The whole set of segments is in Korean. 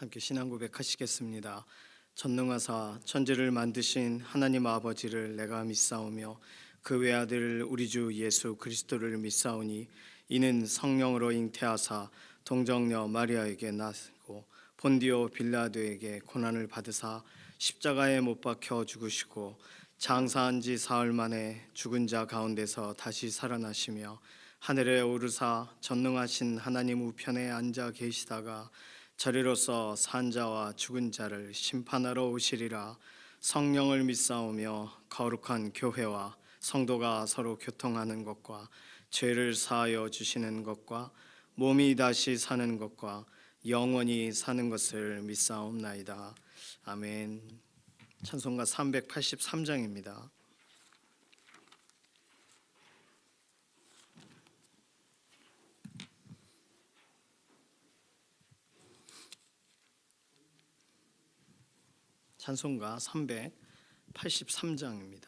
함께 신앙 고백하시겠습니다. 전능하사 천지를 만드신 하나님 아버지를 내가 믿사오며 그 외아들 우리 주 예수 그리스도를 믿사오니 이는 성령으로 잉태하사 동정녀 마리아에게 나시고 본디오 빌라도에게 고난을 받으사 십자가에 못 박혀 죽으시고 장사한 지 사흘 만에 죽은 자 가운데서 다시 살아나시며 하늘에 오르사 전능하신 하나님 우편에 앉아 계시다가 저리로서 산 자와 죽은 자를 심판하러 오시리라. 성령을 믿사오며 거룩한 교회와 성도가 서로 교통하는 것과 죄를 사하여 주시는 것과 몸이 다시 사는 것과 영원히 사는 것을 믿사옵나이다. 아멘. 찬송가 383장입니다. 찬송가 383장입니다.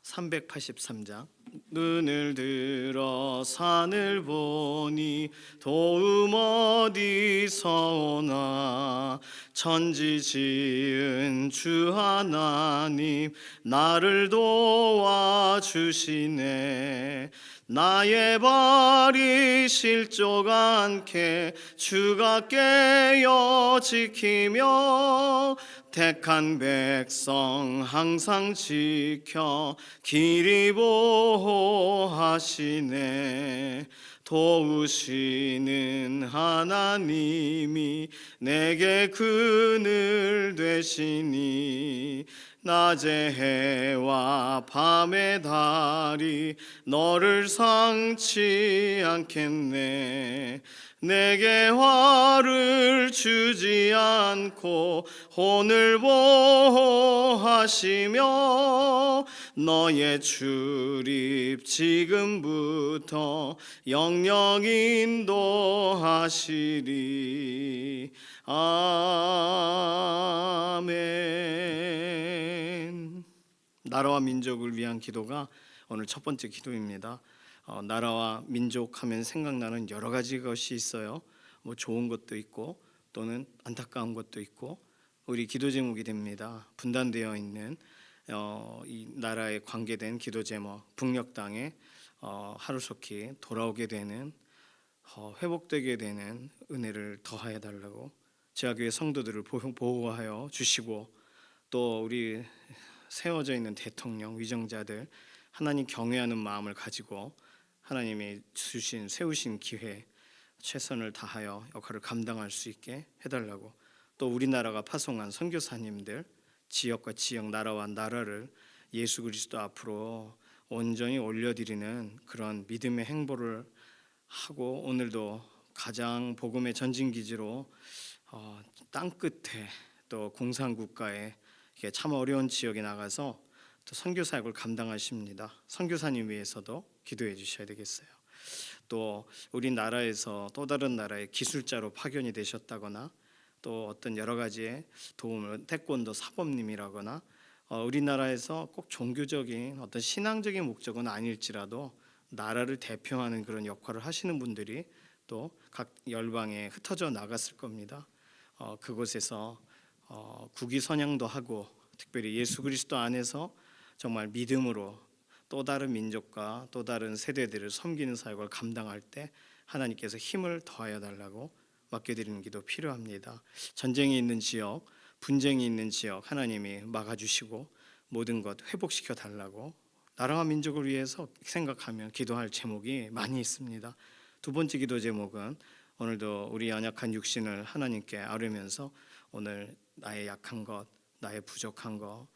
383장. 눈을 들어 산을 보니 도움 어디서 오나. 천지 지은 주 하나님 나를 도와주시네. 나의 발이 실족 않게 주가 깨어 지키며 택한 백성 항상 지켜 길이 보호하시네. 도우시는 하나님이 내게 그늘 되시니 낮의 해와 밤의 달이 너를 상치 않겠네. 내게 화를 주지 않고 혼을 보호하시며 너의 출입 지금부터 영영 인도하시리. 아멘. 나라와 민족을 위한 기도가 오늘 첫 번째 기도입니다. 나라와 민족 하면 생각나는 여러 가지 것이 있어요. 뭐 좋은 것도 있고 또는 안타까운 것도 있고 우리 기도 제목이 됩니다. 분단되어 있는 이 나라에 관계된 기도 제목, 북녘 땅에 하루속히 돌아오게 되는 회복되게 되는 은혜를 더하여 달라고 제아교회 성도들을 보호하여 주시고 또 우리 세워져 있는 대통령, 위정자들 하나님 경외하는 마음을 가지고 하나님이 세우신 기회 최선을 다하여 역할을 감당할 수 있게 해달라고 또 우리나라가 파송한 선교사님들 지역과 지역, 나라와 나라를 예수 그리스도 앞으로 온전히 올려드리는 그런 믿음의 행보를 하고 오늘도 가장 복음의 전진기지로 땅끝에 또 공산국가에 참 어려운 지역에 나가서 또 선교 사역을 감당하십니다. 선교사님 위해서도 기도해 주셔야 되겠어요. 또 우리나라에서 또 다른 나라의 기술자로 파견이 되셨다거나 또 어떤 여러 가지의 도움을 태권도 사범님이라거나 우리나라에서 꼭 종교적인 어떤 신앙적인 목적은 아닐지라도 나라를 대표하는 그런 역할을 하시는 분들이 또 각 열방에 흩어져 나갔을 겁니다. 그곳에서 국위 선양도 하고 특별히 예수 그리스도 안에서 정말 믿음으로 또 다른 민족과 또 다른 세대들을 섬기는 사역을 감당할 때 하나님께서 힘을 더하여 달라고 맡겨드리는 기도 필요합니다. 전쟁이 있는 지역, 분쟁이 있는 지역 하나님이 막아주시고 모든 것 회복시켜 달라고 나라와 민족을 위해서 생각하면 기도할 제목이 많이 있습니다. 두 번째 기도 제목은 오늘도 우리 연약한 육신을 하나님께 아뢰면서 오늘 나의 약한 것, 나의 부족한 것,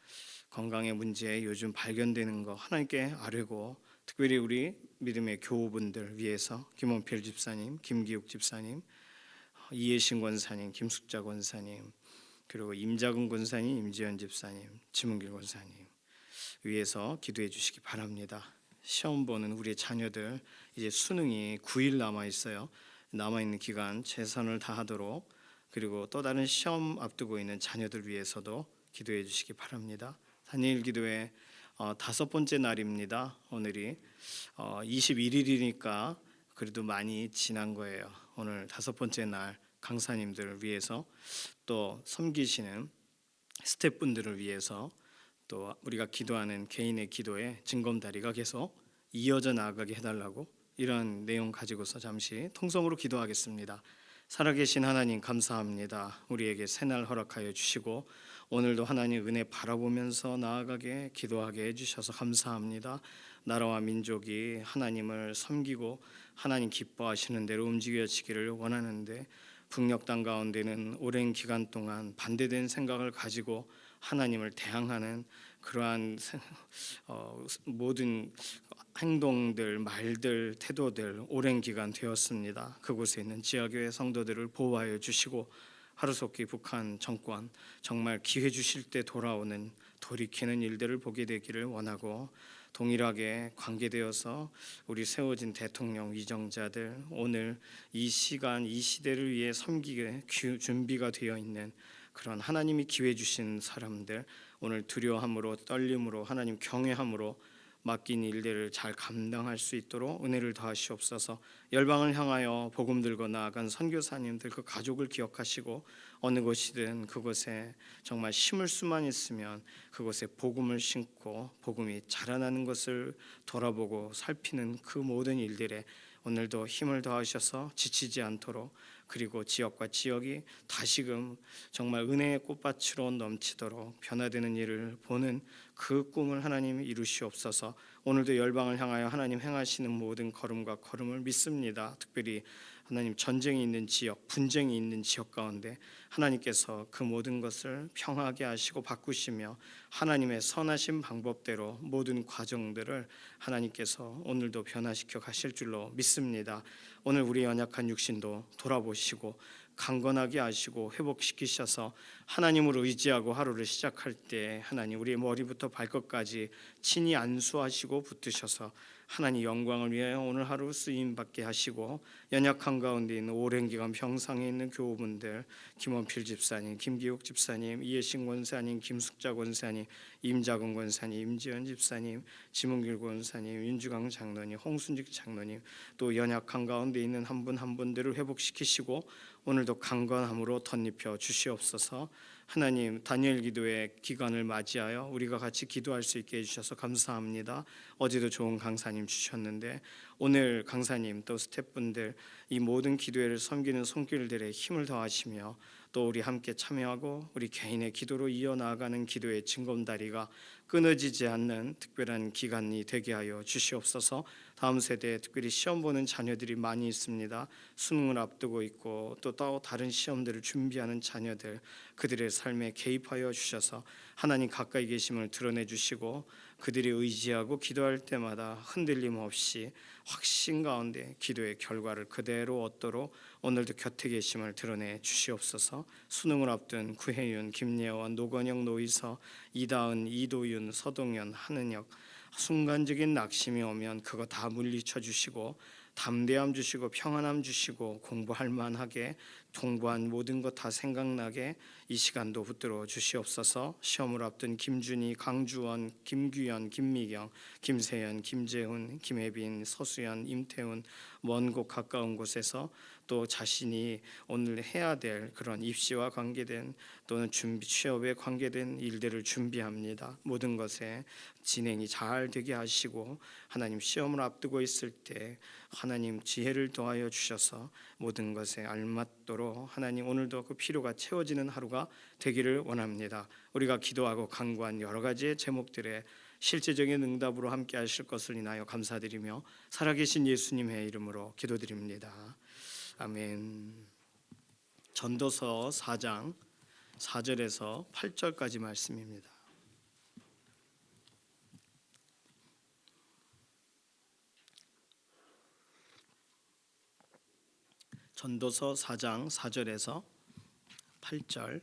건강의 문제 요즘 발견되는 거 하나님께 아뢰고 특별히 우리 믿음의 교우분들 위해서 김원필 집사님, 김기욱 집사님, 이혜신 권사님, 김숙자 권사님 그리고 임자근 권사님, 임지연 집사님, 지문길 권사님 위해서 기도해 주시기 바랍니다. 시험 보는 우리의 자녀들 이제 수능이 9일 남아 있어요. 남아있는 기간 최선을 다하도록 그리고 또 다른 시험 앞두고 있는 자녀들 위해서도 기도해 주시기 바랍니다. 다니엘 기도회 5번째 날입니다. 오늘이 21일이니까 그래도 많이 지난 거예요. 오늘 5번째 날 강사님들을 위해서, 또 섬기시는 스태프분들을 위해서, 또 우리가 기도하는 개인의 기도에 징검다리가 계속 이어져 나아가게 해달라고, 이런 내용 가지고서 잠시 통성으로 기도하겠습니다. 살아계신 하나님, 감사합니다. 우리에게 새날 허락하여 주시고 오늘도 하나님 은혜 바라보면서 나아가게 기도하게 해주셔서 감사합니다. 나라와 민족이 하나님을 섬기고 하나님 기뻐하시는 대로 움직여지기를 원하는데, 북녘 땅 가운데는 오랜 기간 동안 반대된 생각을 가지고 하나님을 대항하는 그러한 모든 행동들, 말들, 태도들 오랜 기간 되었습니다. 그곳에 있는 지하교회 성도들을 보호하여 주시고 하루속히 북한 정권 정말 기회 주실 때 돌아오는, 돌이키는 일들을 보게 되기를 원하고, 동일하게 관계되어서 우리 세워진 대통령 위정자들, 오늘 이 시간 이 시대를 위해 섬기게 준비가 되어 있는 그런 하나님이 기회 주신 사람들, 오늘 두려움으로 떨림으로 하나님 경외함으로 맡긴 일들을 잘 감당할 수 있도록 은혜를 더하시옵소서. 열방을 향하여 복음 들고 나아간 선교사님들, 그 가족을 기억하시고 어느 곳이든 그곳에 정말 심을 수만 있으면 그곳에 복음을 심고 복음이 자라나는 것을 돌아보고 살피는 그 모든 일들에 오늘도 힘을 더하셔서 지치지 않도록, 그리고 지역과 지역이 다시금 정말 은혜의 꽃밭으로 넘치도록 변화되는 일을 보는 그 꿈을 하나님이 이루시옵소서. 오늘도 열방을 향하여 하나님 행하시는 모든 걸음과 걸음을 믿습니다. 특별히 하나님 전쟁이 있는 지역, 분쟁이 있는 지역 가운데 하나님께서 그 모든 것을 평화하게 하시고 바꾸시며 하나님의 선하신 방법대로 모든 과정들을 하나님께서 오늘도 변화시켜 가실 줄로 믿습니다. 오늘 우리 연약한 육신도 돌아보시고 강건하게 하시고 회복시키셔서 하나님으로 의지하고 하루를 시작할 때 하나님 우리의 머리부터 발끝까지 친히 안수하시고 붙드셔서 하나님 영광을 위하여 오늘 하루 쓰임받게 하시고, 연약한 가운데 있는 오랜 기간 병상에 있는 교우분들, 김원필 집사님, 김기욱 집사님, 이해신 권사님, 김숙자 권사님, 임자근 권사님, 임지연 집사님, 지문길 권사님, 윤주강 장로님, 홍순직 장로님, 또 연약한 가운데 있는 한 분 한 분들을 회복시키시고 오늘도 강건함으로 덧입혀 주시옵소서. 하나님, 다니엘 기도의 기간을 맞이하여 우리가 같이 기도할 수 있게 해주셔서 감사합니다. 어제도 좋은 강사님 주셨는데 오늘 강사님 또 스태프분들 이 모든 기도회를 섬기는 손길들의 힘을 더하시며 또 우리 함께 참여하고 우리 개인의 기도로 이어나가는 기도의 징검다리가 끊어지지 않는 특별한 기간이 되게 하여 주시옵소서. 다음 세대에 특별히 시험 보는 자녀들이 많이 있습니다. 수능을 앞두고 있고 또 다른 시험들을 준비하는 자녀들, 그들의 삶에 개입하여 주셔서 하나님 가까이 계심을 드러내 주시고 그들이 의지하고 기도할 때마다 흔들림 없이 확신 가운데 기도의 결과를 그대로 얻도록 오늘도 곁에 계심을 드러내 주시옵소서. 수능을 앞둔 구혜윤, 김예원, 노건영, 노이서, 이다은, 이도윤, 서동현, 한은혁, 순간적인 낙심이 오면 그거 다 물리쳐 주시고 담대함 주시고 평안함 주시고 공부할 만하게 공부한 모든 것 다 생각나게 이 시간도 붙들어 주시옵소서. 시험을 앞둔 김준희, 강주원, 김규현, 김미경, 김세연, 김재훈, 김혜빈, 서수연, 임태훈, 먼 곳 가까운 곳에서 또 자신이 오늘 해야 될 그런 입시와 관계된 또는 준비 취업에 관계된 일들을 준비합니다. 모든 것에 진행이 잘 되게 하시고 하나님 시험을 앞두고 있을 때 하나님 지혜를 더하여 주셔서 모든 것에 알맞도록 하나님 오늘도 그 필요가 채워지는 하루가 되기를 원합니다. 우리가 기도하고 간구한 여러 가지의 제목들에 실제적인 응답으로 함께 하실 것을 인하여 감사드리며 살아계신 예수님의 이름으로 기도드립니다. 아멘. 전도서 4장 4절에서 8절까지 말씀입니다. 전도서 4장 4절에서 8절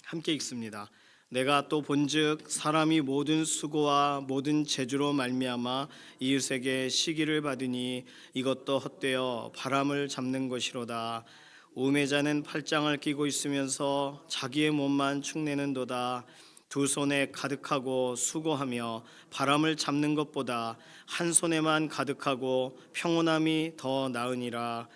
함께 읽습니다. 내가 또 본즉 사람이 모든 수고와 모든 재주로 말미암아 이웃에게 시기를 받으니 이것도 헛되어 바람을 잡는 것이로다. 우매자는 팔짱을 끼고 있으면서 자기의 몸만 축내는도다. 두 손에 가득하고 수고하며 바람을 잡는 것보다 한 손에만 가득하고 평온함이 더 나으니라.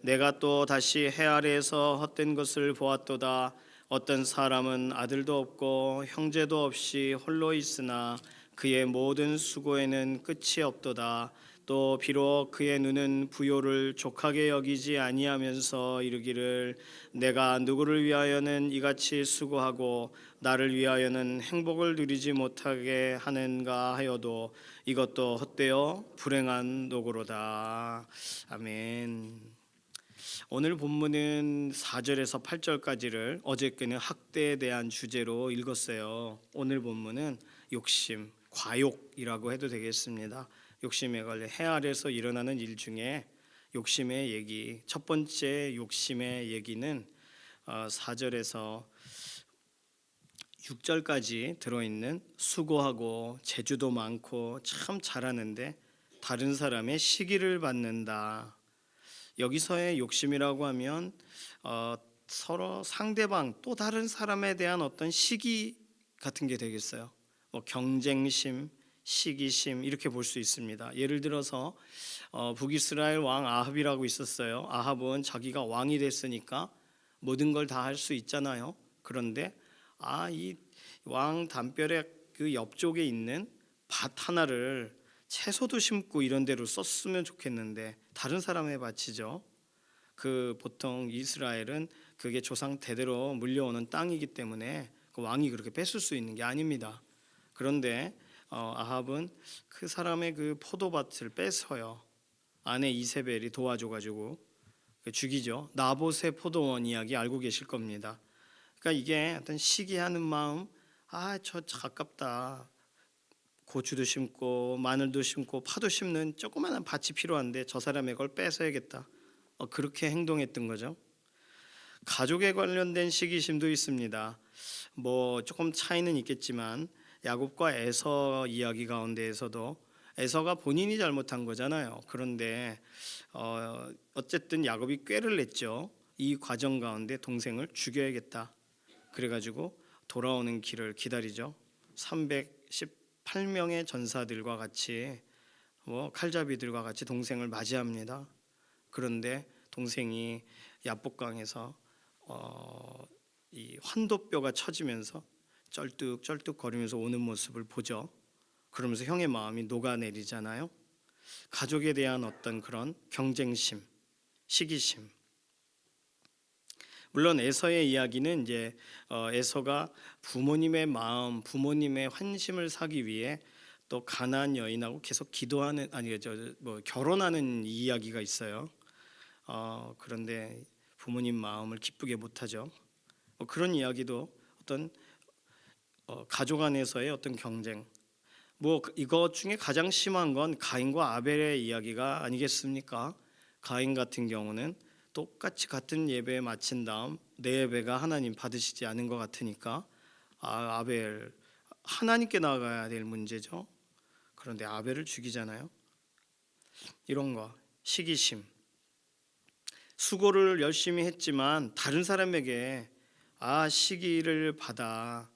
내가 또 다시 해 아래에서 헛된 것을 보았도다. 어떤 사람은 아들도 없고 형제도 없이 홀로 있으나 그의 모든 수고에는 끝이 없도다. 또 비록 그의 눈은 부요를 족하게 여기지 아니하면서 이르기를 내가 누구를 위하여는 이같이 수고하고 나를 위하여는 행복을 누리지 못하게 하는가 하여도 이것도 헛되어 불행한 노고로다. 아멘. 오늘 본문은 4절에서 8절까지를 어저께는 학대에 대한 주제로 읽었어요. 오늘 본문은 욕심, 과욕이라고 해도 되겠습니다. 욕심에 관련 해 아래에서 일어나는 일 중에 욕심의 얘기, 첫 번째 욕심의 얘기는 4절에서 6절까지 들어있는 수고하고 재주도 많고 참 잘하는데 다른 사람의 시기를 받는다. 여기서의 욕심이라고 하면 서로 상대방 또 다른 사람에 대한 어떤 시기 같은 게 되겠어요. 뭐 경쟁심, 시기심 이렇게 볼 수 있습니다. 예를 들어서 북이스라엘 왕 아합이라고 있었어요. 아합은 자기가 왕이 됐으니까 모든 걸 다 할 수 있잖아요. 그런데 이 왕 담벼락 그 옆쪽에 있는 밭 하나를 채소도 심고 이런 데로 썼으면 좋겠는데 다른 사람의 밭이죠. 그 보통 이스라엘은 그게 조상 대대로 물려오는 땅이기 때문에 그 왕이 그렇게 뺏을 수 있는 게 아닙니다. 그런데 아합은 그 사람의 그 포도밭을 뺏어요. 아내 이세벨이 도와줘가지고 죽이죠. 나봇의 포도원 이야기 알고 계실 겁니다. 그러니까 이게 어떤 시기하는 마음, 저 가깝다. 고추도 심고 마늘도 심고 파도 심는 조그마한 밭이 필요한데 저 사람의 걸 뺏어야겠다. 그렇게 행동했던 거죠. 가족에 관련된 시기심도 있습니다. 뭐 조금 차이는 있겠지만 야곱과 에서 이야기 가운데에서도 에서가 본인이 잘못한 거잖아요. 그런데 어쨌든 야곱이 꾀를 냈죠. 이 과정 가운데 동생을 죽여야겠다. 그래가지고 돌아오는 길을 기다리죠. 318명의 전사들과 같이 칼잡이들과 같이 동생을 맞이합니다. 그런데 동생이 야복강에서 이 환도뼈가 처지면서 쩔뚝쩔뚝 거리면서 오는 모습을 보죠. 그러면서 형의 마음이 녹아내리잖아요. 가족에 대한 어떤 그런 경쟁심, 시기심. 물론 에서의 이야기는 이제 에서가 부모님의 마음, 부모님의 환심을 사기 위해 또 가나안 여인하고 계속 기도하는 결혼하는 이야기가 있어요. 그런데 부모님 마음을 기쁘게 못하죠. 그런 이야기도 어떤 가족 안에서의 어떤 경쟁. 이것 중에 가장 심한 건 가인과 아벨의 이야기가 아니겠습니까? 가인 같은 경우는 똑같이 같은 예배에 마친 다음 내 예배가 하나님 받으시지 않은 것 같으니까 아벨 하나님께 나아가야 될 문제죠. 그런데 아벨을 죽이잖아요. 이런 거 시기심. 수고를 열심히 했지만 다른 사람에게 시기를 받아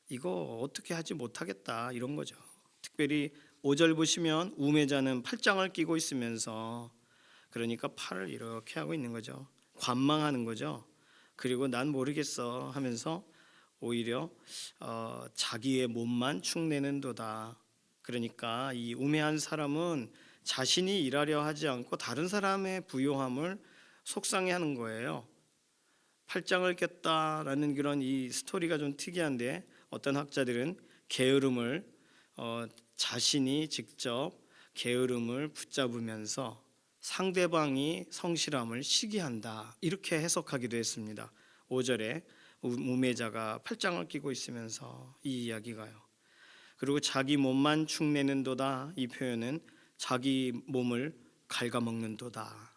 이거 어떻게 하지 못하겠다 이런 거죠. 특별히 5절 보시면 우매자는 팔짱을 끼고 있으면서 그러니까 팔을 이렇게 하고 있는 거죠. 관망하는 거죠. 그리고 난 모르겠어 하면서 오히려 자기의 몸만 축내는도다. 그러니까 이 우매한 사람은 자신이 일하려 하지 않고 다른 사람의 부요함을 속상해하는 거예요. 팔짱을 꼈다라는 그런 이 스토리가 좀 특이한데 어떤 학자들은 게으름을 자신이 직접 게으름을 붙잡으면서 상대방이 성실함을 시기한다 이렇게 해석하기도 했습니다. 5절에 우매자가 팔짱을 끼고 있으면서 이 이야기가요. 그리고 자기 몸만 축내는도다 이 표현은 자기 몸을 갉아먹는도다.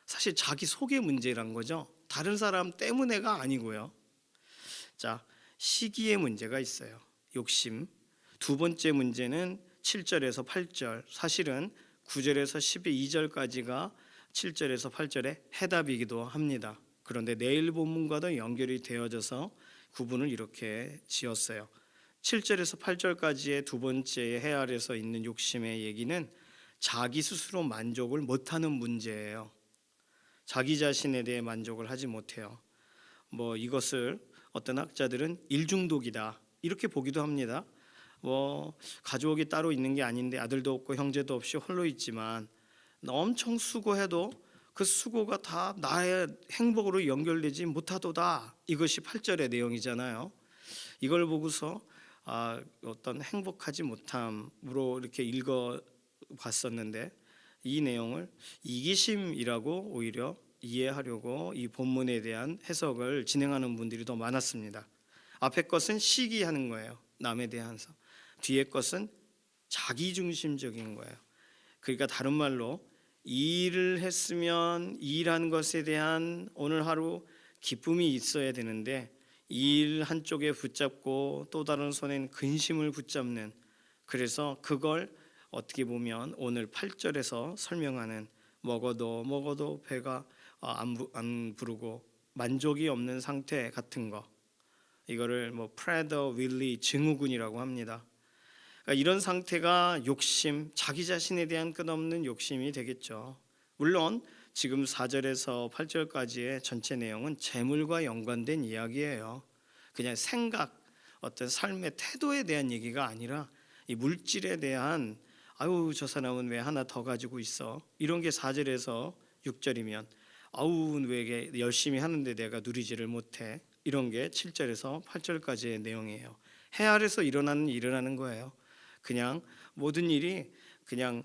사실 자기 속의 문제란 거죠. 다른 사람 때문에가 아니고요. 자, 시기의 문제가 있어요. 욕심. 두 번째 문제는 7절에서 8절. 사실은 9절에서 12절까지가 7절에서 8절의 해답이기도 합니다. 그런데 내일 본문과도 연결이 되어져서 구분을 이렇게 지었어요. 7절에서 8절까지의 두 번째 해 아래서 있는 욕심의 얘기는 자기 스스로 만족을 못하는 문제예요. 자기 자신에 대해 만족을 하지 못해요. 뭐 이것을 어떤 학자들은 일중독이다 이렇게 보기도 합니다. 뭐 가족이 따로 있는 게 아닌데 아들도 없고 형제도 없이 홀로 있지만 엄청 수고해도 그 수고가 다 나의 행복으로 연결되지 못하도다. 이것이 8절의 내용이잖아요. 이걸 보고서 어떤 행복하지 못함으로 이렇게 읽어 봤었는데 이 내용을 이기심이라고 오히려 이해하려고 이 본문에 대한 해석을 진행하는 분들이 더 많았습니다. 앞에 것은 시기하는 거예요. 남에 대해서. 뒤에 것은 자기중심적인 거예요. 그러니까 다른 말로 일을 했으면 일한 것에 대한 오늘 하루 기쁨이 있어야 되는데 일 한쪽에 붙잡고 또 다른 손엔 근심을 붙잡는, 그래서 그걸 어떻게 보면 오늘 8절에서 설명하는 먹어도 배가 안 부르고 만족이 없는 상태 같은 거, 이거를 뭐 프레더 윌리 증후군이라고 합니다. 그러니까 이런 상태가 욕심, 자기 자신에 대한 끝없는 욕심이 되겠죠. 물론 지금 4절에서 8절까지의 전체 내용은 재물과 연관된 이야기예요. 그냥 생각, 어떤 삶의 태도에 대한 얘기가 아니라 이 물질에 대한 아유 저 사람은 왜 하나 더 가지고 있어, 이런 게 4절에서 6절이면 아우 왜 이게 열심히 하는데 내가 누리지를 못해, 이런 게 7절에서 8절까지의 내용이에요. 해 아래서 일어나는 거예요. 그냥 모든 일이 그냥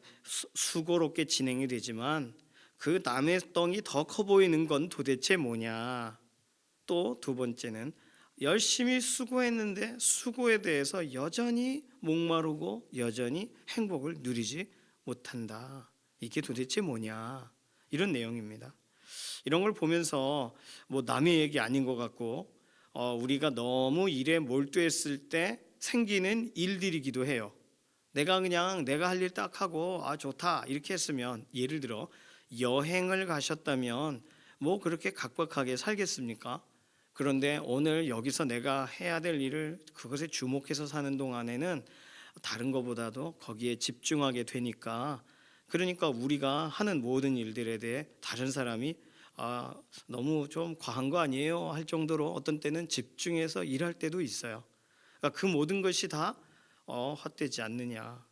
수고롭게 진행이 되지만 그 남의 덩이 더 커 보이는 건 도대체 뭐냐. 또 두 번째는 열심히 수고했는데 수고에 대해서 여전히 목마르고 여전히 행복을 누리지 못한다. 이게 도대체 뭐냐, 이런 내용입니다. 이런 걸 보면서 뭐 남의 얘기 아닌 것 같고 우리가 너무 일에 몰두했을 때 생기는 일들이기도 해요. 내가 할 일 딱 하고 좋다 이렇게 했으면, 예를 들어 여행을 가셨다면 뭐 그렇게 각박하게 살겠습니까? 그런데 오늘 여기서 내가 해야 될 일을 그것에 주목해서 사는 동안에는 다른 것보다도 거기에 집중하게 되니까, 그러니까 우리가 하는 모든 일들에 대해 다른 사람이 너무 좀 과한 거 아니에요 할 정도로 어떤 때는 집중해서 일할 때도 있어요. 그러니까 그 모든 것이 다 헛되지 않느냐,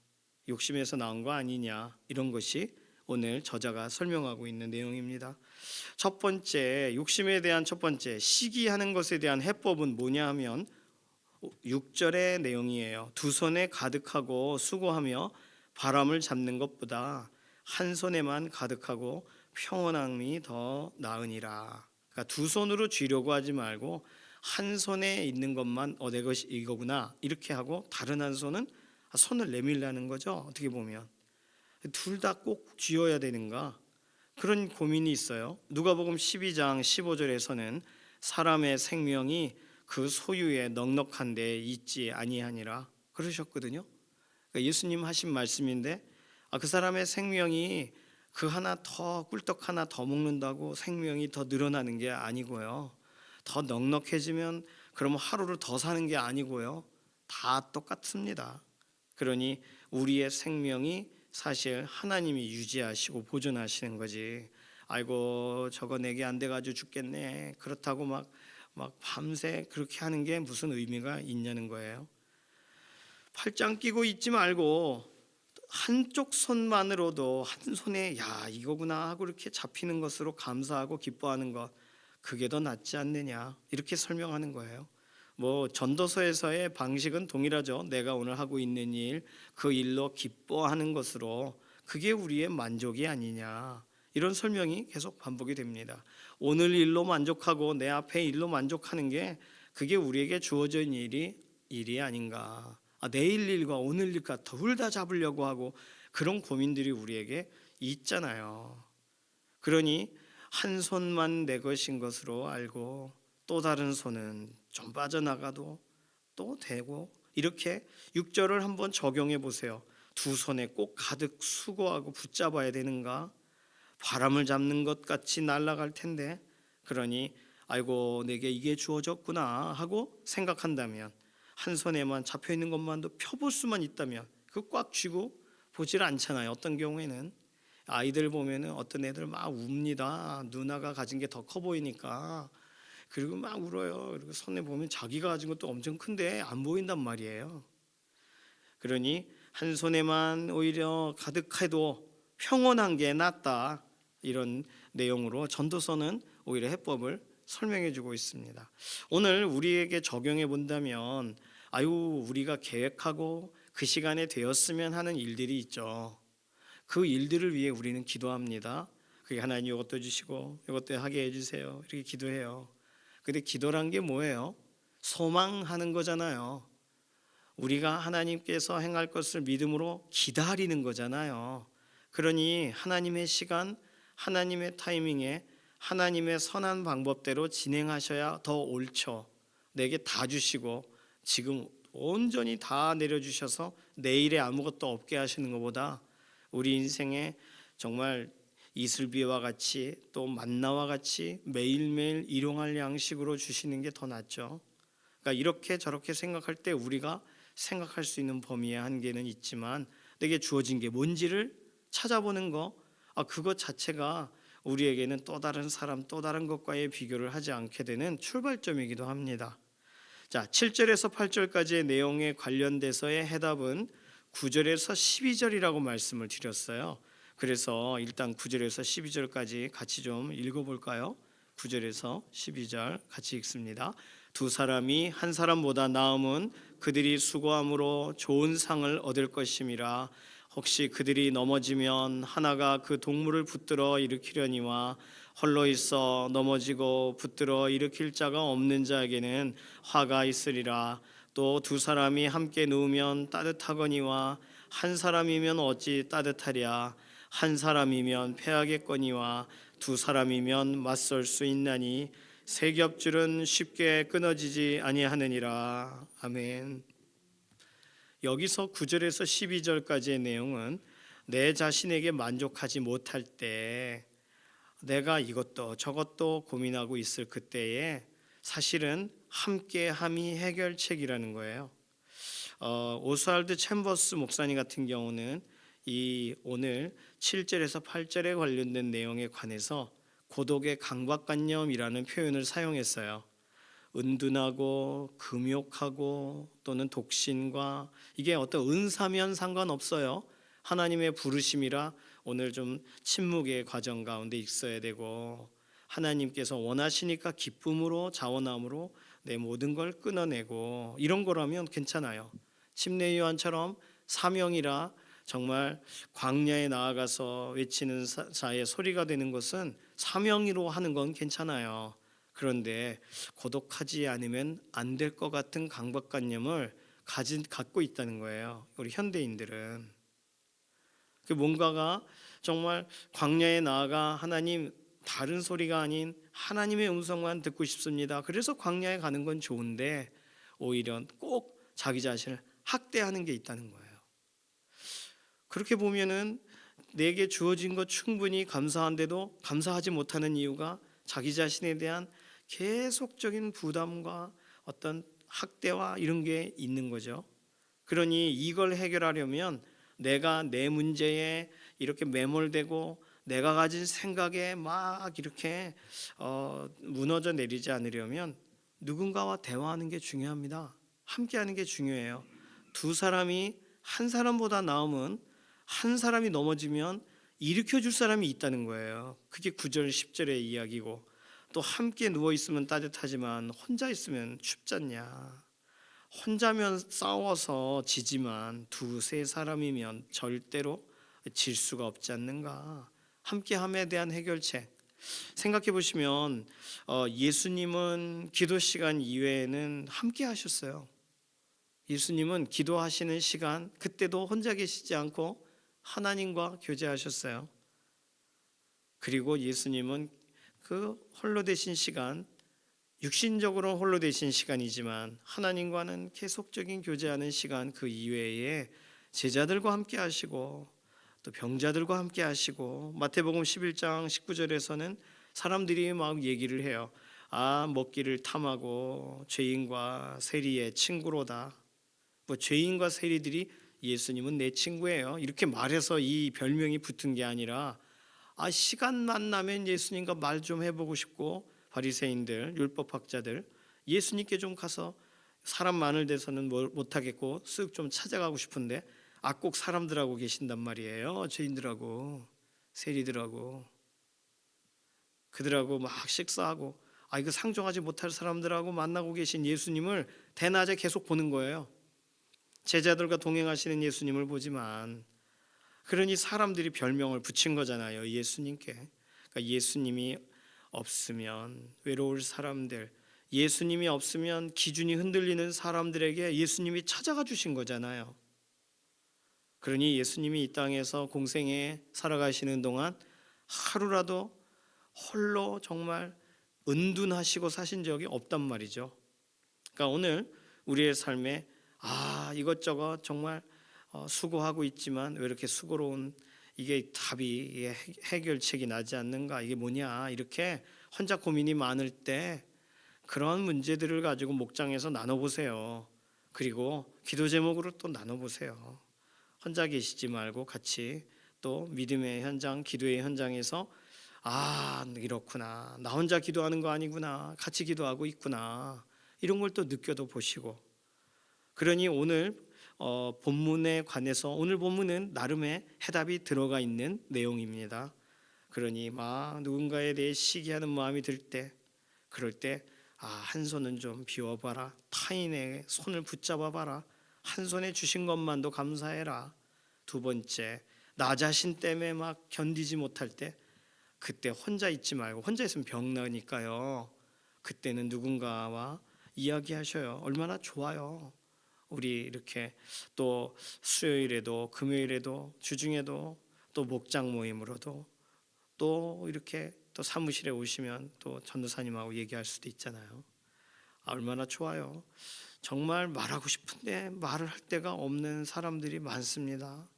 욕심에서 나온 거 아니냐, 이런 것이 오늘 저자가 설명하고 있는 내용입니다. 첫 번째, 욕심에 대한 첫 번째 시기하는 것에 대한 해법은 뭐냐 하면 6절의 내용이에요. 두 손에 가득하고 수고하며 바람을 잡는 것보다 한 손에만 가득하고 평온함이 더 나으니라. 그러니까 두 손으로 쥐려고 하지 말고 한 손에 있는 것만 내 것이 이거구나 이렇게 하고 다른 한 손은 손을 내밀라는 거죠. 어떻게 보면 둘 다 꼭 쥐어야 되는가, 그런 고민이 있어요. 누가복음 12장 15절에서는 사람의 생명이 그 소유에 넉넉한 데 있지 아니하니라 그러셨거든요. 그러니까 예수님 하신 말씀인데 그 사람의 생명이 그 하나 더 꿀떡 하나 더 먹는다고 생명이 더 늘어나는 게 아니고요. 더 넉넉해지면 그러면 하루를 더 사는 게 아니고요. 다 똑같습니다. 그러니 우리의 생명이 사실 하나님이 유지하시고 보존하시는 거지. 아이고 저거 내게 안 돼가지고 죽겠네. 그렇다고 막 밤새 그렇게 하는 게 무슨 의미가 있냐는 거예요. 팔짱 끼고 있지 말고 한쪽 손만으로도 한 손에 야 이거구나 하고 이렇게 잡히는 것으로 감사하고 기뻐하는 것, 그게 더 낫지 않느냐 이렇게 설명하는 거예요. 뭐 전도서에서의 방식은 동일하죠. 내가 오늘 하고 있는 일, 그 일로 기뻐하는 것으로 그게 우리의 만족이 아니냐, 이런 설명이 계속 반복이 됩니다. 오늘 일로 만족하고 내 앞에 일로 만족하는 게 그게 우리에게 주어진 일이 아닌가. 내일 일과 오늘 일과 둘 다 잡으려고 하고 그런 고민들이 우리에게 있잖아요. 그러니 한 손만 내 것인 것으로 알고 또 다른 손은 좀 빠져나가도 또 되고, 이렇게 6절을 한번 적용해 보세요. 두 손에 꼭 가득 수고하고 붙잡아야 되는가? 바람을 잡는 것 같이 날아갈 텐데, 그러니 아이고 내게 이게 주어졌구나 하고 생각한다면, 한 손에만 잡혀 있는 것만도 펴볼 수만 있다면 그 꽉 쥐고 보질 않잖아요. 어떤 경우에는 아이들 보면은 어떤 애들 막 웁니다. 누나가 가진 게 더 커 보이니까. 그리고 막 울어요. 그리고 손에 보면 자기가 가진 것도 엄청 큰데 안 보인단 말이에요. 그러니 한 손에만 오히려 가득해도 평온한 게 낫다. 이런 내용으로 전도서는 오히려 해법을 설명해 주고 있습니다. 오늘 우리에게 적용해 본다면 우리가 계획하고 그 시간에 되었으면 하는 일들이 있죠. 그 일들을 위해 우리는 기도합니다. 그게 하나님 이것도 주시고 이것도 하게 해주세요. 이렇게 기도해요. 근데 기도란 게 뭐예요? 소망하는 거잖아요. 우리가 하나님께서 행할 것을 믿음으로 기다리는 거잖아요. 그러니 하나님의 시간, 하나님의 타이밍에 하나님의 선한 방법대로 진행하셔야 더 옳죠. 내게 다 주시고 지금 온전히 다 내려주셔서 내일에 아무것도 없게 하시는 것보다 우리 인생에 정말 이슬비와 같이 또 만나와 같이 매일매일 일용할 양식으로 주시는 게 더 낫죠. 그러니까 이렇게 저렇게 생각할 때 우리가 생각할 수 있는 범위의 한계는 있지만 내게 주어진 게 뭔지를 찾아보는 거, 그것 자체가 우리에게는 또 다른 사람, 또 다른 것과의 비교를 하지 않게 되는 출발점이기도 합니다. 자, 7절에서 8절까지의 내용에 관련돼서의 해답은 9절에서 12절이라고 말씀을 드렸어요. 그래서 일단 9절에서 12절까지 같이 좀 읽어볼까요? 9절에서 12절 같이 읽습니다. 두 사람이 한 사람보다 나음은 그들이 수고함으로 좋은 상을 얻을 것임이라. 혹시 그들이 넘어지면 하나가 그 동물을 붙들어 일으키려니와 홀로 있어 넘어지고 붙들어 일으킬 자가 없는 자에게는 화가 있으리라. 또 두 사람이 함께 누우면 따뜻하거니와 한 사람이면 어찌 따뜻하랴. 한 사람이면 패하겠거니와 두 사람이면 맞설 수 있나니 세 겹줄은 쉽게 끊어지지 아니하느니라. 아멘. 여기서 9절에서 12절까지의 내용은 내 자신에게 만족하지 못할 때 내가 이것도 저것도 고민하고 있을 그때에 사실은 함께함이 해결책이라는 거예요. 오스왈드 챔버스 목사님 같은 경우는 이 오늘 7절에서 8절에 관련된 내용에 관해서 고독의 강박관념이라는 표현을 사용했어요. 은둔하고 금욕하고 또는 독신과 이게 어떤 은사면 상관없어요. 하나님의 부르심이라 오늘 좀 침묵의 과정 가운데 있어야 되고 하나님께서 원하시니까 기쁨으로 자원함으로 내 모든 걸 끊어내고 이런 거라면 괜찮아요. 침례 요한처럼 사명이라 정말 광야에 나아가서 외치는 자의 소리가 되는 것은 사명으로 하는 건 괜찮아요. 그런데 고독하지 않으면 안 될 것 같은 강박관념을 갖고 있다는 거예요. 우리 현대인들은 그 뭔가가 정말 광야에 나아가 하나님 다른 소리가 아닌 하나님의 음성만 듣고 싶습니다. 그래서 광야에 가는 건 좋은데 오히려 꼭 자기 자신을 학대하는 게 있다는 거예요. 그렇게 보면은 내게 주어진 것 충분히 감사한데도 감사하지 못하는 이유가 자기 자신에 대한 계속적인 부담과 어떤 학대와 이런 게 있는 거죠. 그러니 이걸 해결하려면 내가 내 문제에 이렇게 매몰되고 내가 가진 생각에 막 이렇게 무너져 내리지 않으려면 누군가와 대화하는 게 중요합니다. 함께하는 게 중요해요. 두 사람이 한 사람보다 나음은 한 사람이 넘어지면 일으켜줄 사람이 있다는 거예요. 그게 9절 10절의 이야기고 또 함께 누워있으면 따뜻하지만 혼자 있으면 춥잖냐. 혼자면 싸워서 지지만 두세 사람이면 절대로 질 수가 없지 않는가. 함께함에 대한 해결책 생각해 보시면 예수님은 기도 시간 이외에는 함께 하셨어요. 예수님은 기도하시는 시간 그때도 혼자 계시지 않고 하나님과 교제하셨어요. 그리고 예수님은 그 홀로 되신 시간 육신적으로 홀로 되신 시간이지만 하나님과는 계속적인 교제하는 시간 그 이외에 제자들과 함께 하시고 또 병자들과 함께 하시고 마태복음 11장 19절에서는 사람들이 막 얘기를 해요. 먹기를 탐하고 죄인과 세리의 친구로다. 뭐 죄인과 세리들이 예수님은 내 친구예요. 이렇게 말해서 이 별명이 붙은 게 아니라 시간만 나면 예수님과 말 좀 해보고 싶고 바리새인들, 율법학자들 예수님께 좀 가서 사람 많을 데서는 못하겠고 쓱 좀 찾아가고 싶은데 꼭 사람들하고 계신단 말이에요. 죄인들하고 세리들하고 그들하고 막 식사하고 이거 상종하지 못할 사람들하고 만나고 계신 예수님을 대낮에 계속 보는 거예요. 제자들과 동행하시는 예수님을 보지만 그러니 사람들이 별명을 붙인 거잖아요. 예수님께. 그러니까 예수님이 없으면 외로울 사람들, 예수님이 없으면 기준이 흔들리는 사람들에게 예수님이 찾아가 주신 거잖아요. 그러니 예수님이 이 땅에서 공생에 살아가시는 동안 하루라도 홀로 정말 은둔하시고 사신 적이 없단 말이죠. 그러니까 오늘 우리의 삶에 이것저것 정말 수고하고 있지만 왜 이렇게 수고로운 이게 답이 해결책이 나지 않는가, 이게 뭐냐, 이렇게 혼자 고민이 많을 때 그런 문제들을 가지고 목장에서 나눠보세요. 그리고 기도 제목으로 또 나눠보세요. 혼자 계시지 말고 같이 또 믿음의 현장, 기도의 현장에서 이렇구나, 나 혼자 기도하는 거 아니구나, 같이 기도하고 있구나, 이런 걸 또 느껴도 보시고. 그러니 오늘 본문에 관해서 오늘 본문은 나름의 해답이 들어가 있는 내용입니다. 그러니 막 누군가에 대해 시기하는 마음이 들 때, 그럴 때 한 손은 좀 비워봐라, 타인의 손을 붙잡아봐라, 한 손에 주신 것만도 감사해라. 두 번째, 나 자신 때문에 막 견디지 못할 때 그때 혼자 있지 말고, 혼자 있으면 병 나니까요, 그때는 누군가와 이야기하셔요. 얼마나 좋아요. 우리 이렇게 또 수요일에도 금요일에도 주중에도 또 목장 모임으로도 또 이렇게 또 사무실에 오시면 또 전도사님하고 얘기할 수도 있잖아요. 얼마나 좋아요. 정말 말하고 싶은데 말을 할 데가 없는 사람들이 많습니다.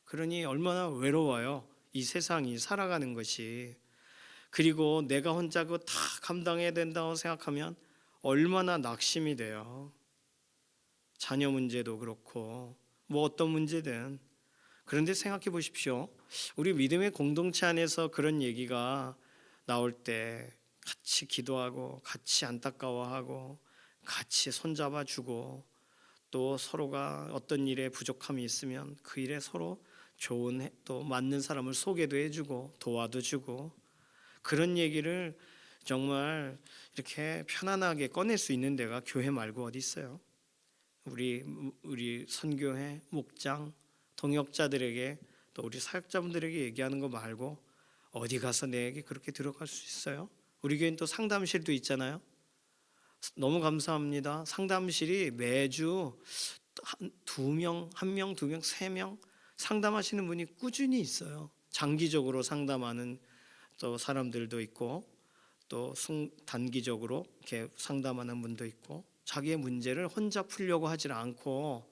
그러니 얼마나 외로워요. 이 세상이 살아가는 것이. 그리고 내가 혼자 그거 다 감당해야 된다고 생각하면 얼마나 낙심이 돼요. 자녀 문제도 그렇고 어떤 문제든. 그런데 생각해 보십시오. 우리 믿음의 공동체 안에서 그런 얘기가 나올 때 같이 기도하고 같이 안타까워하고 같이 손잡아주고 또 서로가 어떤 일에 부족함이 있으면 그 일에 서로 좋은 또 맞는 사람을 소개도 해주고 도와도 주고, 그런 얘기를 정말 이렇게 편안하게 꺼낼 수 있는 데가 교회 말고 어디 있어요? 우리 선교회, 목장, 동역자들에게 또 우리 사역자분들에게 얘기하는 거 말고 어디 가서 내게 그렇게 들어갈 수 있어요? 우리 교회는 또 상담실도 있잖아요. 너무 감사합니다. 상담실이 매주 두 명, 한 명, 두 명, 세 명 상담하시는 분이 꾸준히 있어요. 장기적으로 상담하는 또 사람들도 있고 또 단기적으로 이렇게 상담하는 분도 있고, 자기의 문제를 혼자 풀려고 하질 않고.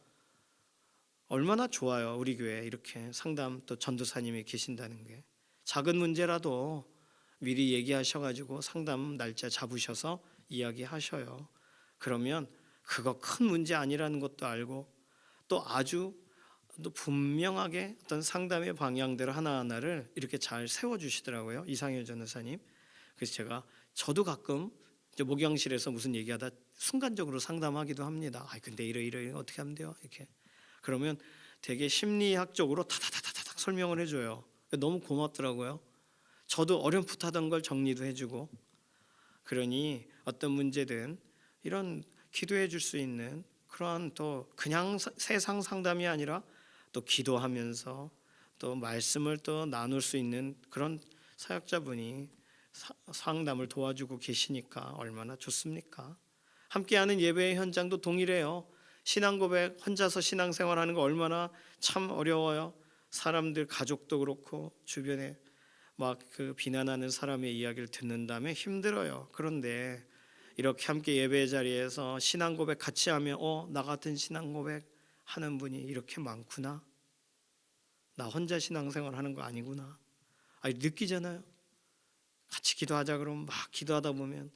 얼마나 좋아요. 우리 교회 이렇게 상담 또 전도사님이 계신다는 게. 작은 문제라도 미리 얘기하셔가지고 상담 날짜 잡으셔서 이야기하셔요. 그러면 그거 큰 문제 아니라는 것도 알고 또 아주 또 분명하게 어떤 상담의 방향대로 하나하나를 이렇게 잘 세워주시더라고요, 이상효 전도사님. 그래서 저도 가끔 목양실에서 무슨 얘기하다 순간적으로 상담하기도 합니다. 근데 이래 어떻게 하면 돼요? 이렇게. 그러면 되게 심리학적으로 타다다다닥 설명을 해줘요. 너무 고맙더라고요. 저도 어렴풋하던 걸 정리도 해주고. 그러니 어떤 문제든 이런 기도해 줄 수 있는 그러한 또 그냥 세상 상담이 아니라 또 기도하면서 또 말씀을 또 나눌 수 있는 그런 사역자분이 상담을 도와주고 계시니까 얼마나 좋습니까? 함께하는 예배의 현장도 동일해요. 신앙 고백, 혼자서 신앙생활하는 거 얼마나 참 어려워요. 사람들, 가족도 그렇고 주변에 막 그 비난하는 사람의 이야기를 듣는다면 힘들어요. 그런데 이렇게 함께 예배 자리에서 신앙 고백 같이 하면 나 같은 신앙 고백 하는 분이 이렇게 많구나. 나 혼자 신앙생활 하는 거 아니구나. 느끼잖아요. 같이 기도하자 그러면 막 기도하다 보면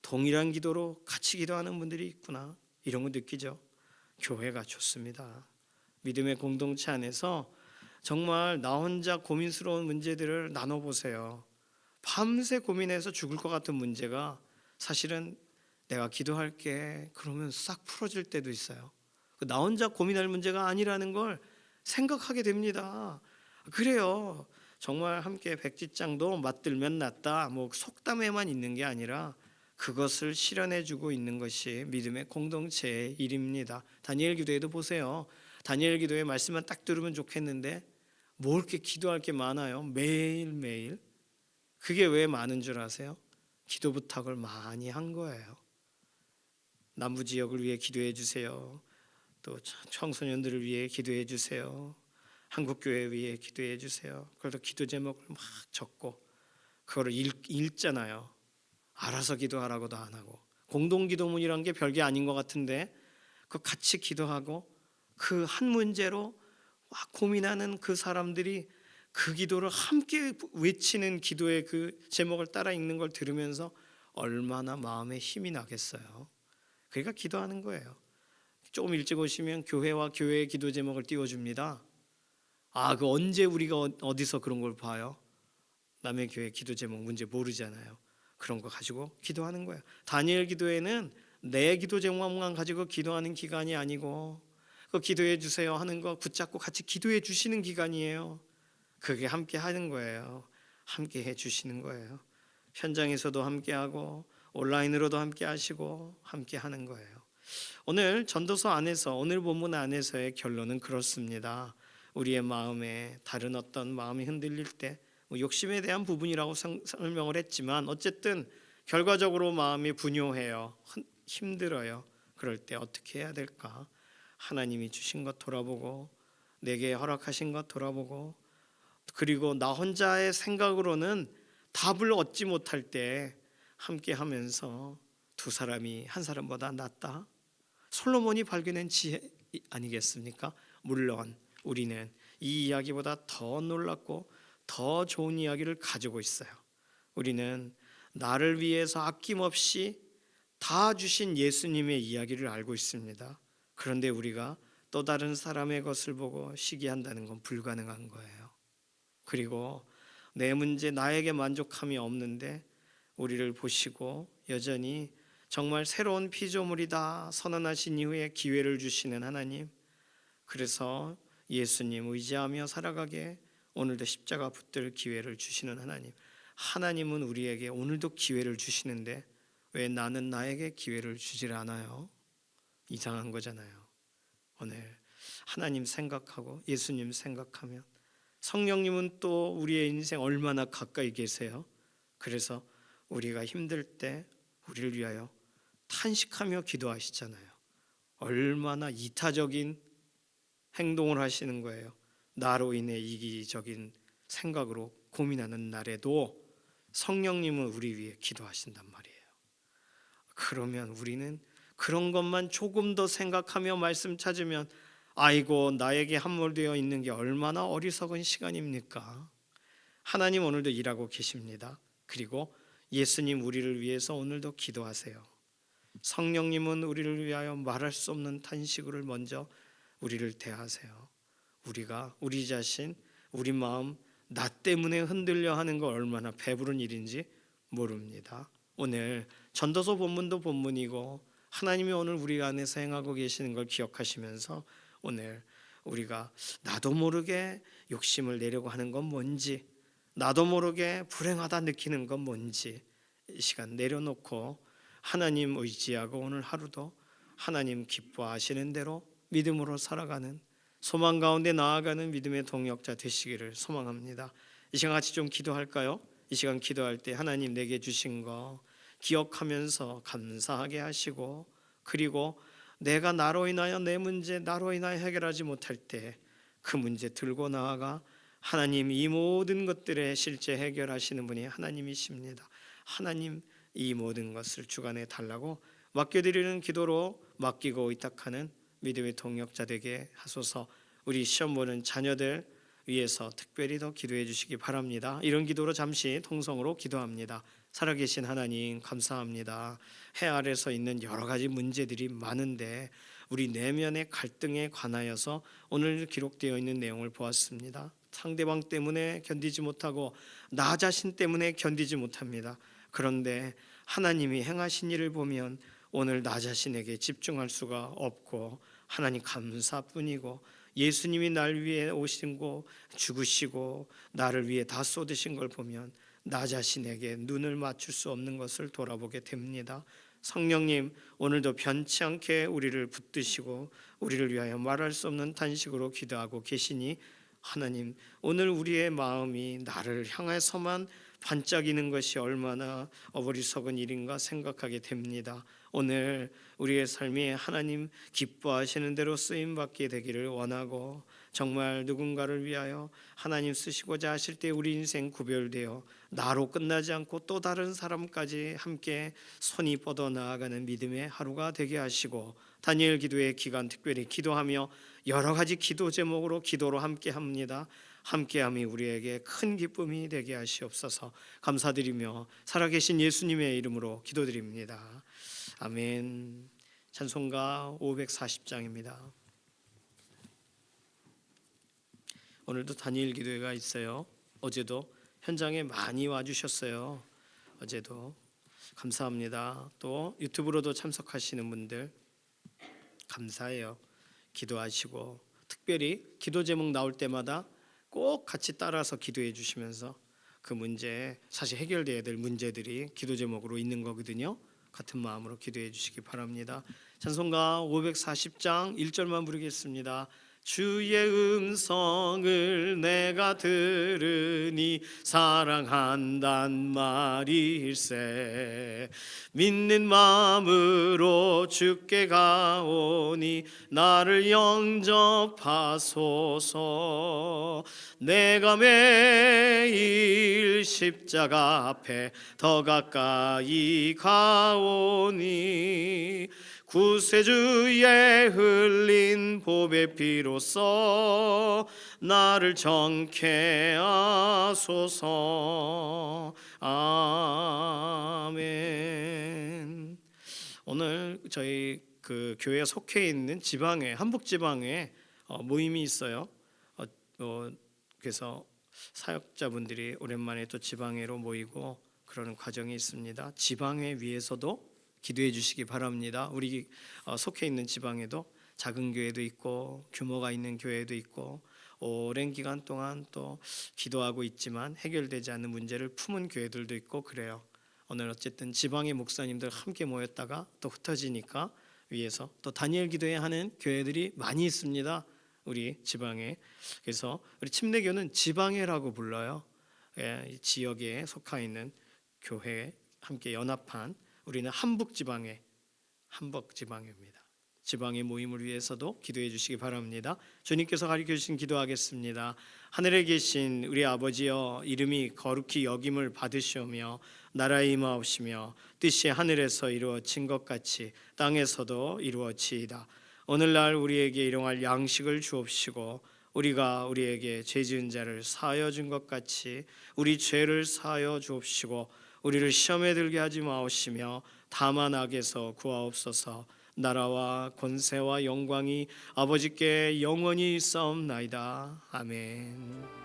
동일한 기도로 같이 기도하는 분들이 있구나. 이런 거 느끼죠. 교회가 좋습니다. 믿음의 공동체 안에서 정말 나 혼자 고민스러운 문제들을 나눠보세요. 밤새 고민해서 죽을 것 같은 문제가 사실은 내가 기도할게 그러면 싹 풀어질 때도 있어요. 나 혼자 고민할 문제가 아니라는 걸 생각하게 됩니다. 그래요. 정말 함께 백지장도 맞들면 낫다. 뭐 속담에만 있는 게 아니라 그것을 실현해주고 있는 것이 믿음의 공동체의 일입니다. 다니엘 기도에도 보세요. 다니엘 기도의 말씀만 딱 들으면 좋겠는데 뭐 이렇게 기도할 게 많아요. 매일매일. 그게 왜 많은 줄 아세요? 기도 부탁을 많이 한 거예요. 남부 지역을 위해 기도해 주세요. 또 청소년들을 위해 기도해 주세요. 한국교회 위해 기도해 주세요. 그래서 기도 제목을 막 적고 그거를 읽잖아요. 알아서 기도하라고도 안 하고 공동기도문이란 게 별게 아닌 것 같은데 그 같이 기도하고 그 한 문제로 막 고민하는 그 사람들이 그 기도를 함께 외치는 기도의 그 제목을 따라 읽는 걸 들으면서 얼마나 마음에 힘이 나겠어요. 그러니까 기도하는 거예요. 조금 일찍 오시면 교회와 교회의 기도 제목을 띄워줍니다. 그 언제 우리가 어디서 그런 걸 봐요? 남의 교회 기도 제목 문제 모르잖아요. 그런 거 가지고 기도하는 거예요. 다니엘 기도에는 내 기도 제목만 가지고 기도하는 기간이 아니고 그 기도해 주세요 하는 거 붙잡고 같이 기도해 주시는 기간이에요. 그게 함께 하는 거예요. 함께 해 주시는 거예요. 현장에서도 함께 하고 온라인으로도 함께 하시고 함께 하는 거예요. 오늘 전도서 안에서 오늘 본문 안에서의 결론은 그렇습니다. 우리의 마음에 다른 어떤 마음이 흔들릴 때 욕심에 대한 부분이라고 설명을 했지만 어쨌든 결과적으로 마음이 분요해요. 힘들어요. 그럴 때 어떻게 해야 될까? 하나님이 주신 것 돌아보고 내게 허락하신 것 돌아보고 그리고 나 혼자의 생각으로는 답을 얻지 못할 때 함께 하면서 두 사람이 한 사람보다 낫다. 솔로몬이 발견한 지혜 아니겠습니까? 물론 우리는 이 이야기보다 더 놀랍고 더 좋은 이야기를 가지고 있어요. 우리는 나를 위해서 아낌없이 다 주신 예수님의 이야기를 알고 있습니다. 그런데 우리가 또 다른 사람의 것을 보고 시기한다는 건 불가능한 거예요. 그리고 내 문제 나에게 만족함이 없는데 우리를 보시고 여전히 정말 새로운 피조물이다 선언하신 이후에 기회를 주시는 하나님, 그래서 예수님 의지하며 살아가게 오늘도 십자가 붙들 기회를 주시는 하나님, 하나님은 우리에게 오늘도 기회를 주시는데 왜 나는 나에게 기회를 주질 않아요? 이상한 거잖아요. 오늘 하나님 생각하고 예수님 생각하면 성령님은 또 우리의 인생 얼마나 가까이 계세요. 그래서 우리가 힘들 때 우리를 위하여 탄식하며 기도하시잖아요. 얼마나 이타적인 행동을 하시는 거예요. 나로 인해 이기적인 생각으로 고민하는 날에도 성령님은 우리 위해 기도하신단 말이에요. 그러면 우리는 그런 것만 조금 더 생각하며 말씀 찾으면 아이고 나에게 함몰되어 있는 게 얼마나 어리석은 시간입니까? 하나님 오늘도 일하고 계십니다. 그리고 예수님 우리를 위해서 오늘도 기도하세요. 성령님은 우리를 위하여 말할 수 없는 탄식을 먼저 우리를 대하세요. 우리가 우리 자신, 우리 마음, 나 때문에 흔들려 하는 거 얼마나 배부른 일인지 모릅니다. 오늘 전도서 본문도 본문이고 하나님이 오늘 우리 안에서 행하고 계시는 걸 기억하시면서 오늘 우리가 나도 모르게 욕심을 내려고 하는 건 뭔지, 나도 모르게 불행하다 느끼는 건 뭔지 이 시간 내려놓고 하나님 의지하고 오늘 하루도 하나님 기뻐하시는 대로 믿음으로 살아가는 소망 가운데 나아가는 믿음의 동역자 되시기를 소망합니다. 이 시간 같이 좀 기도할까요? 이 시간 기도할 때 하나님 내게 주신 거 기억하면서 감사하게 하시고, 그리고 내가 나로 인하여 내 문제 나로 인하여 해결하지 못할 때 그 문제 들고 나아가 하나님 이 모든 것들의 실제 해결하시는 분이 하나님이십니다. 하나님 이 모든 것을 주관해 달라고 맡겨드리는 기도로 맡기고 의탁하는 믿음의 동역자 되게 하소서. 우리 시험 보는 자녀들 위해서 특별히 더 기도해 주시기 바랍니다. 이런 기도로 잠시 통성으로 기도합니다. 살아계신 하나님 감사합니다. 해 아래서 있는 여러 가지 문제들이 많은데 우리 내면의 갈등에 관하여서 오늘 기록되어 있는 내용을 보았습니다. 상대방 때문에 견디지 못하고 나 자신 때문에 견디지 못합니다. 그런데 하나님이 행하신 일을 보면 오늘 나 자신에게 집중할 수가 없고 하나님 감사뿐이고, 예수님이 날 위해 오시고 죽으시고 나를 위해 다 쏟으신 걸 보면 나 자신에게 눈을 맞출 수 없는 것을 돌아보게 됩니다. 성령님, 오늘도 변치 않게 우리를 붙드시고 우리를 위하여 말할 수 없는 탄식으로 기도하고 계시니, 하나님, 오늘 우리의 마음이 나를 향해서만 반짝이는 것이 얼마나 어리석은 일인가 생각하게 됩니다. 오늘 우리의 삶이 하나님 기뻐하시는 대로 쓰임받게 되기를 원하고, 정말 누군가를 위하여 하나님 쓰시고자 하실 때 우리 인생 구별되어 나로 끝나지 않고 또 다른 사람까지 함께 손이 뻗어 나아가는 믿음의 하루가 되게 하시고, 다니엘 기도의 기간 특별히 기도하며 여러 가지 기도 제목으로 기도로 함께 합니다. 함께함이 우리에게 큰 기쁨이 되게 하시옵소서. 감사드리며 살아계신 예수님의 이름으로 기도드립니다. 아멘. 찬송가 540장입니다. 오늘도 다니엘 기도회가 있어요. 어제도 현장에 많이 와주셨어요. 어제도 감사합니다. 또 유튜브로도 참석하시는 분들 감사해요. 기도하시고 특별히 기도 제목 나올 때마다 꼭 같이 따라서 기도해 주시면서 그 문제, 사실 해결돼야 될 문제들이 기도 제목으로 있는 거거든요. 같은 마음으로 기도해 주시기 바랍니다. 찬송가 540장 1절만 부르겠습니다. 주의 음성을 내가 들으니 사랑한단 말일세. 믿는 마음으로 주께 가오니 나를 영접하소서. 내가 매일 십자가 앞에 더 가까이 가오니 구세주의 흘린 보배 피로써 나를 정케 하소서. 아멘. 오늘 저희 그 교회에 속해 있는 지방에, 한북 지방에 모임이 있어요. 그래서 사역자분들이 오랜만에 또 지방회로 모이고 그러는 과정이 있습니다. 지방회 위에서도 기도해 주시기 바랍니다. 우리 속해 있는 지방에도 작은 교회도 있고 규모가 있는 교회도 있고 오랜 기간 동안 또 기도하고 있지만 해결되지 않는 문제를 품은 교회들도 있고 그래요. 오늘 어쨌든 지방의 목사님들 함께 모였다가 또 흩어지니까 위에서 또 다니엘 기도회 하는 교회들이 많이 있습니다. 우리 지방에. 그래서 우리 침례교는 지방회라고 불러요. 지역에 속해 있는 교회 함께 연합한, 우리는 한북지방회, 한북지방회입니다. 지방의 모임을 위해서도 기도해 주시기 바랍니다. 주님께서 가르쳐 주신 기도하겠습니다. 하늘에 계신 우리 아버지여, 이름이 거룩히 여김을 받으시오며 나라의 임하옵시며 뜻이 하늘에서 이루어진 것 같이 땅에서도 이루어지이다. 오늘날 우리에게 일용할 양식을 주옵시고 우리가 우리에게 죄 지은 자를 사하여 준 것 같이 우리 죄를 사하여 주옵시고 우리를 시험에 들게 하지 마옵시며 다만 악에서 구하옵소서. 나라와 권세와 영광이 아버지께 영원히 있사옵나이다. 아멘.